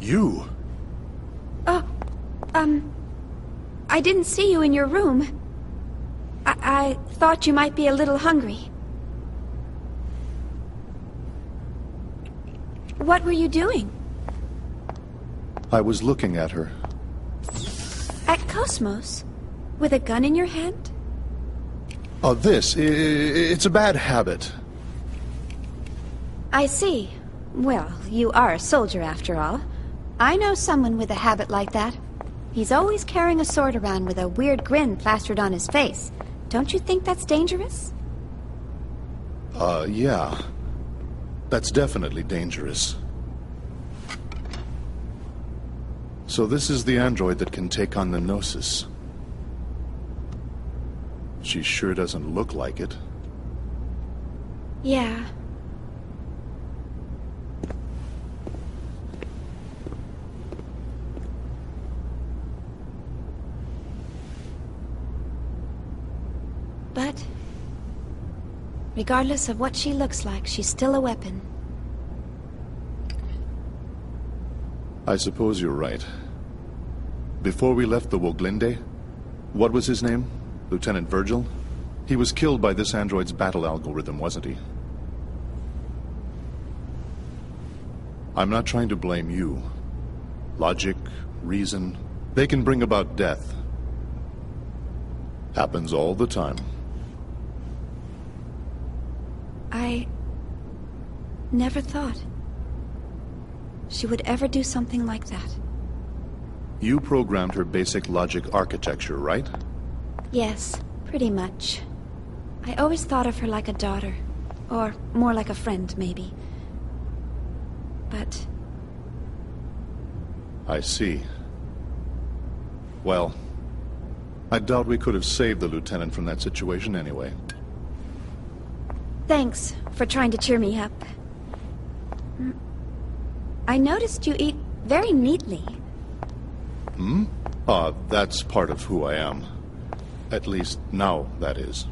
You? Oh, I didn't see you in your room. I thought you might be a little hungry. What were you doing? I was looking at her. At Cosmos? With a gun in your hand? Oh, it's a bad habit. I see. Well, you are a soldier after all. I know someone with a habit like that. He's always carrying a sword around with a weird grin plastered on his face. Don't you think that's dangerous? Yeah. That's definitely dangerous. So this is the android that can take on the Gnosis. She sure doesn't look like it. Yeah. But regardless of what she looks like, she's still a weapon. I suppose you're right. Before we left the Woglinde, what was his name? Lieutenant Virgil? He was killed by this android's battle algorithm, wasn't he? I'm not trying to blame you. Logic, reason, they can bring about death. Happens all the time. I never thought she would ever do something like that. You programmed her basic logic architecture, right? Yes, pretty much. I always thought of her like a daughter. Or more like a friend, maybe. But... I see. Well, I doubt we could have saved the lieutenant from that situation anyway. Thanks for trying to cheer me up. I noticed you eat very neatly. Hmm? That's part of who I am. At least now, that is.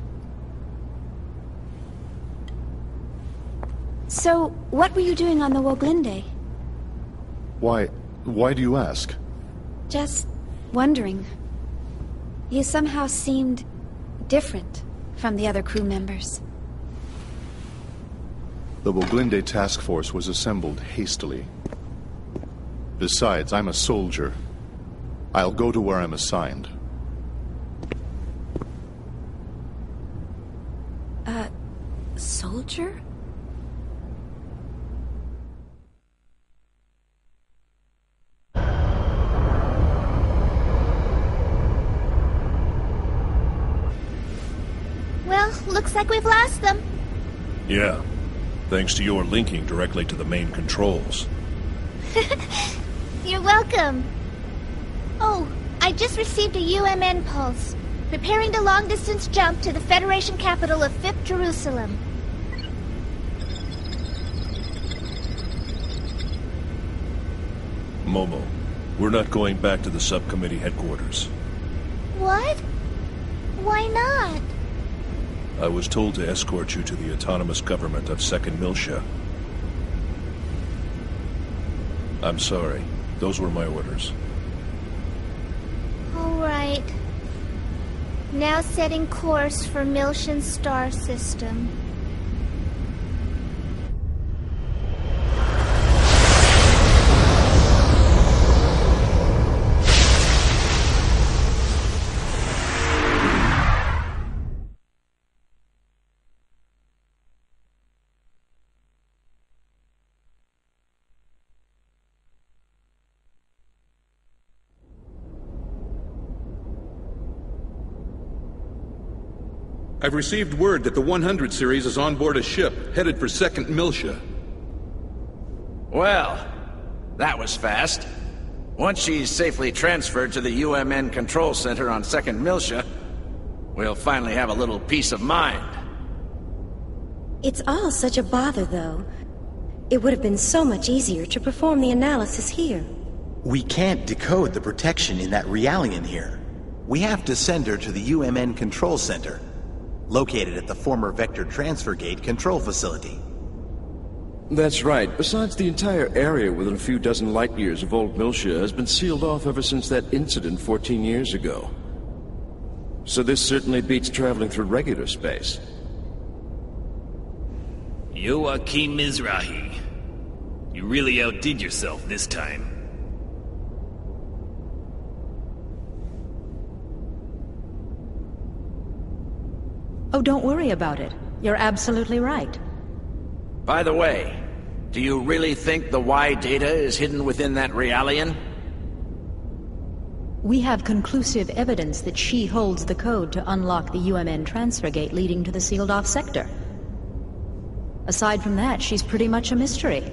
So, what were you doing on the Woglinde? Why do you ask? Just wondering. You somehow seemed different from the other crew members. The Woglinde task force was assembled hastily. Besides, I'm a soldier. I'll go to where I'm assigned. Soldier? Well, looks like we've lost them. Yeah. Thanks to your linking directly to the main controls. You're welcome. Oh, I just received a UMN pulse. Preparing the long-distance jump to the Federation capital of Fifth Jerusalem. Momo, we're not going back to the subcommittee headquarters. What? Why not? I was told to escort you to the autonomous government of Second Miltia. I'm sorry. Those were my orders. All right. Now setting course for Miltian's star system. I've received word that the 100 series is on board a ship, headed for Second Miltia. Well, that was fast. Once she's safely transferred to the UMN Control Center on Second Miltia, we'll finally have a little peace of mind. It's all such a bother, though. It would have been so much easier to perform the analysis here. We can't decode the protection in that Realian here. We have to send her to the UMN Control Center, located at the former Vector Transfer Gate control facility. That's right. Besides, the entire area within a few dozen light years of Old Miltia has been sealed off ever since that incident 14 years ago. So this certainly beats traveling through regular space. Joachim Mizrahi. You really outdid yourself this time. Oh, don't worry about it. You're absolutely right. By the way, do you really think the Y data is hidden within that Realian? We have conclusive evidence that she holds the code to unlock the UMN transfer gate leading to the sealed-off sector. Aside from that, she's pretty much a mystery.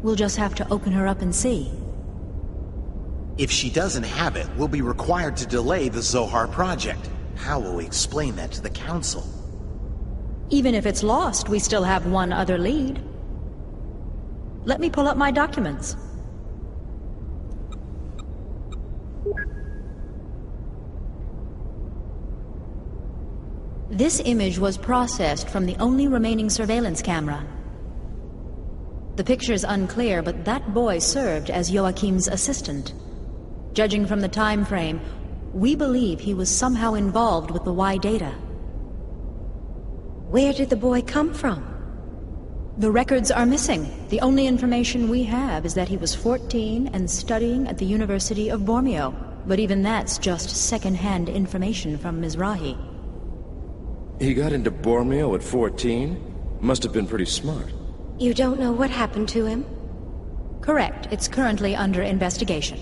We'll just have to open her up and see. If she doesn't have it, we'll be required to delay the Zohar project. How will we explain that to the Council? Even if it's lost, we still have one other lead. Let me pull up my documents. This image was processed from the only remaining surveillance camera. The picture's unclear, but that boy served as Joachim's assistant. Judging from the time frame, we believe he was somehow involved with the Y data. Where did the boy come from? The records are missing. The only information we have is that he was 14 and studying at the University of Bormio. But even that's just second-hand information from Mizrahi. He got into Bormio at 14? Must have been pretty smart. You don't know what happened to him? Correct. It's currently under investigation.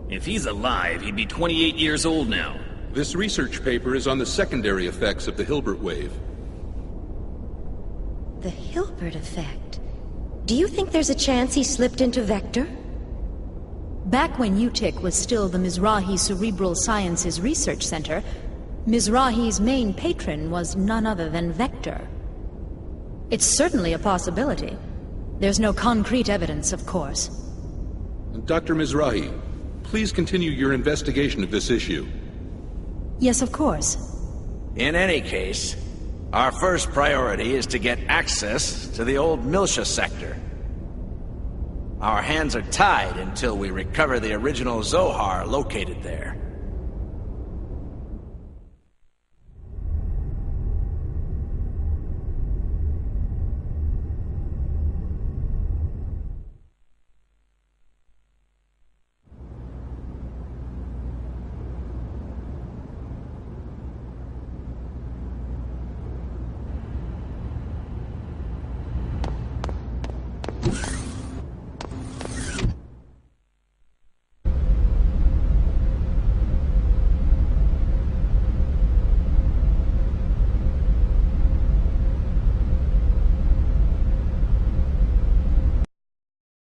If he's alive, he'd be 28 years old now. This research paper is on the secondary effects of the Hilbert wave. The Hilbert effect? Do you think there's a chance he slipped into Vector? Back when UTIC was still the Mizrahi Cerebral Sciences Research Center, Mizrahi's main patron was none other than Vector. It's certainly a possibility. There's no concrete evidence, of course. Dr. Mizrahi, please continue your investigation of this issue. Yes, of course. In any case, our first priority is to get access to the old Miltia sector. Our hands are tied until we recover the original Zohar located there.